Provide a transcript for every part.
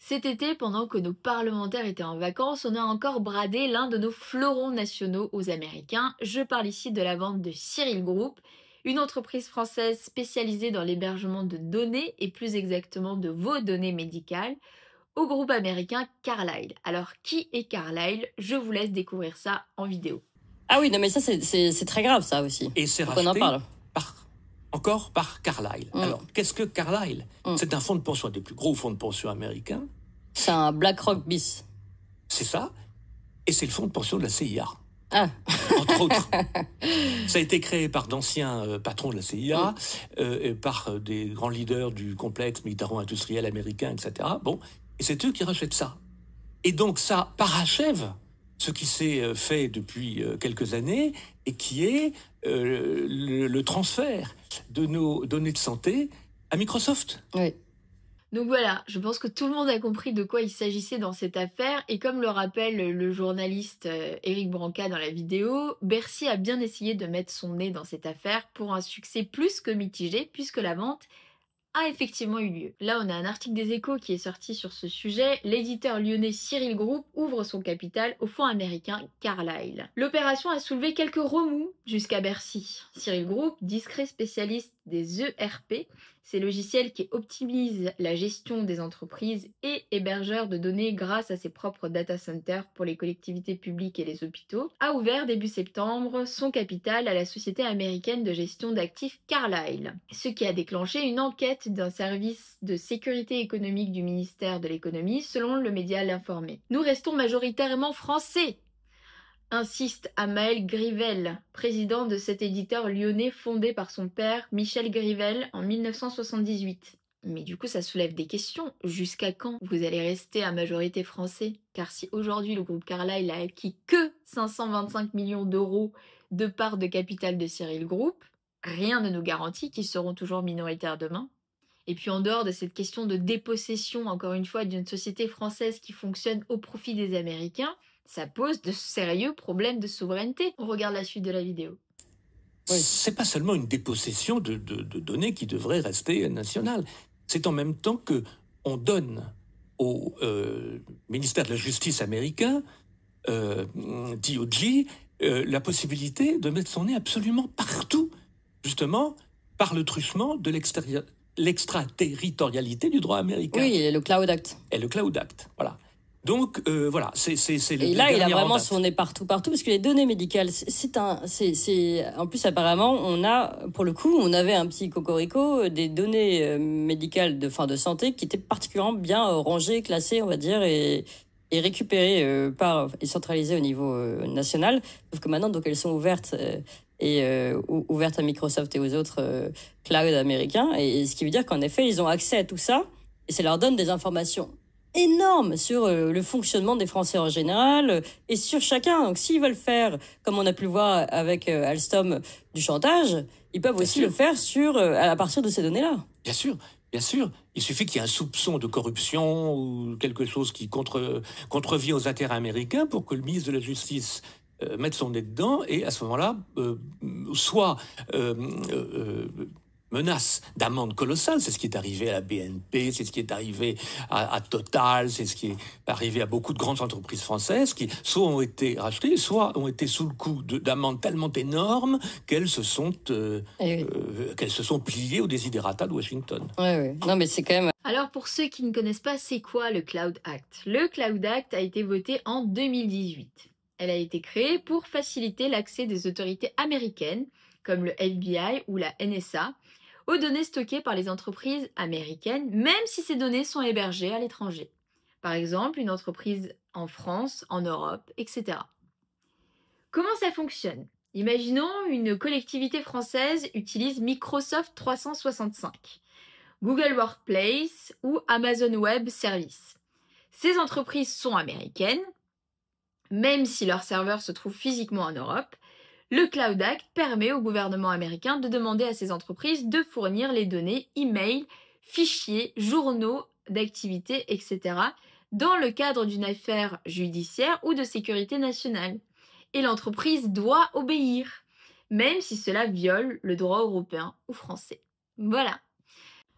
Cet été, pendant que nos parlementaires étaient en vacances, on a encore bradé l'un de nos fleurons nationaux aux Américains. Je parle ici de la vente de Cyril Group, une entreprise française spécialisée dans l'hébergement de données, et plus exactement de vos données médicales, au groupe américain Carlyle. Alors, qui est Carlyle? Je vous laisse découvrir ça en vidéo. Ah oui, non mais ça c'est très grave ça aussi. Et c'est on en racheté parle. encore par Carlyle. Alors, qu'est-ce que Carlyle? C'est un fonds de pension, un des plus gros fonds de pension américains. C'est un BlackRock bis. C'est ça. Et c'est le fonds de pension de la CIA. Ah. Entre autres. Ça a été créé par d'anciens patrons de la CIA, et par des grands leaders du complexe militaro-industriel américain, etc. Bon, et c'est eux qui rachètent ça. Et donc ça parachève ce qui s'est fait depuis quelques années et qui est le transfert de nos données de santé à Microsoft. Oui. Donc voilà, je pense que tout le monde a compris de quoi il s'agissait dans cette affaire, et comme le rappelle le journaliste Éric Branca dans la vidéo, Bercy a bien essayé de mettre son nez dans cette affaire pour un succès plus que mitigé, puisque la vente a effectivement eu lieu. Là, on a un article des Échos qui est sorti sur ce sujet. L'éditeur lyonnais Cyril Group ouvre son capital au fonds américain Carlyle. L'opération a soulevé quelques remous jusqu'à Bercy. Cyril Group, discret spécialiste des ERP, ces logiciels qui optimisent la gestion des entreprises et hébergeurs de données grâce à ses propres data centers pour les collectivités publiques et les hôpitaux, a ouvert début septembre son capital à la société américaine de gestion d'actifs Carlyle, ce qui a déclenché une enquête d'un service de sécurité économique du ministère de l'économie, selon le média L'Informé. Nous restons majoritairement français, insiste Amael Grivel, président de cet éditeur lyonnais fondé par son père Michel Grivel en 1978. Mais du coup, ça soulève des questions. Jusqu'à quand vous allez rester à majorité français? Car si aujourd'hui le groupe Carlyle a acquis que 525 millions d'euros de parts de capital de Cyril Group, rien ne nous garantit qu'ils seront toujours minoritaires demain. Et puis en dehors de cette question de dépossession, encore une fois, d'une société française qui fonctionne au profit des Américains, ça pose de sérieux problèmes de souveraineté. On regarde la suite de la vidéo. Oui. C'est pas seulement une dépossession de données qui devraient rester nationales. C'est en même temps que on donne au ministère de la Justice américain, DOJ, la possibilité de mettre son nez absolument partout, justement, par le truchement de l'extraterritorialité du droit américain. Oui, et le Cloud Act. Et le Cloud Act, voilà. Donc voilà, c'est le. Et là, il a vraiment son nez partout, parce que les données médicales, en plus apparemment, on avait un petit cocorico des données médicales de santé qui étaient particulièrement bien rangées, classées, on va dire, et récupérées et centralisées au niveau national. Sauf que maintenant, donc elles sont ouvertes. Ouvertes à Microsoft et aux autres clouds américains, et ce qui veut dire qu'en effet ils ont accès à tout ça, et ça leur donne des informations énormes sur le fonctionnement des Français en général, et sur chacun. Donc s'ils veulent faire, comme on a pu le voir avec Alstom, du chantage, ils peuvent aussi le faire à partir de ces données-là. Bien sûr. Bien sûr, il suffit qu'il y ait un soupçon de corruption ou quelque chose qui contrevient aux intérêts américains pour que le ministre de la Justice mettre son nez dedans, et à ce moment-là, soit menace d'amende colossale, c'est ce qui est arrivé à la BNP, c'est ce qui est arrivé à Total, c'est ce qui est arrivé à beaucoup de grandes entreprises françaises qui soit ont été rachetées, soit ont été sous le coup d'amendes tellement énormes qu'elles se sont pliées aux desiderata de Washington. Oui. Non, mais c'est quand même... Alors pour ceux qui ne connaissent pas, c'est quoi le Cloud Act? Le Cloud Act a été voté en 2018. Elle a été créée pour faciliter l'accès des autorités américaines, comme le FBI ou la NSA, aux données stockées par les entreprises américaines, même si ces données sont hébergées à l'étranger. Par exemple, une entreprise en France, en Europe, etc. Comment ça fonctionne? Imaginons une collectivité française utilise Microsoft 365, Google Workplace ou Amazon Web Services. Ces entreprises sont américaines, même si leur serveur se trouve physiquement en Europe. Le Cloud Act permet au gouvernement américain de demander à ces entreprises de fournir les données e-mail, fichiers, journaux d'activité, etc. dans le cadre d'une affaire judiciaire ou de sécurité nationale. Et l'entreprise doit obéir, même si cela viole le droit européen ou français. Voilà.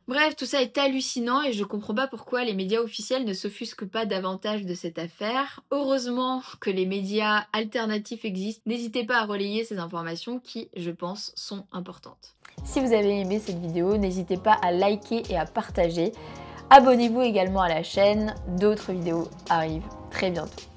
Bref, tout ça est hallucinant et je comprends pas pourquoi les médias officiels ne s'offusquent pas davantage de cette affaire. Heureusement que les médias alternatifs existent. N'hésitez pas à relayer ces informations qui, je pense, sont importantes. Si vous avez aimé cette vidéo, n'hésitez pas à liker et à partager. Abonnez-vous également à la chaîne, d'autres vidéos arrivent très bientôt.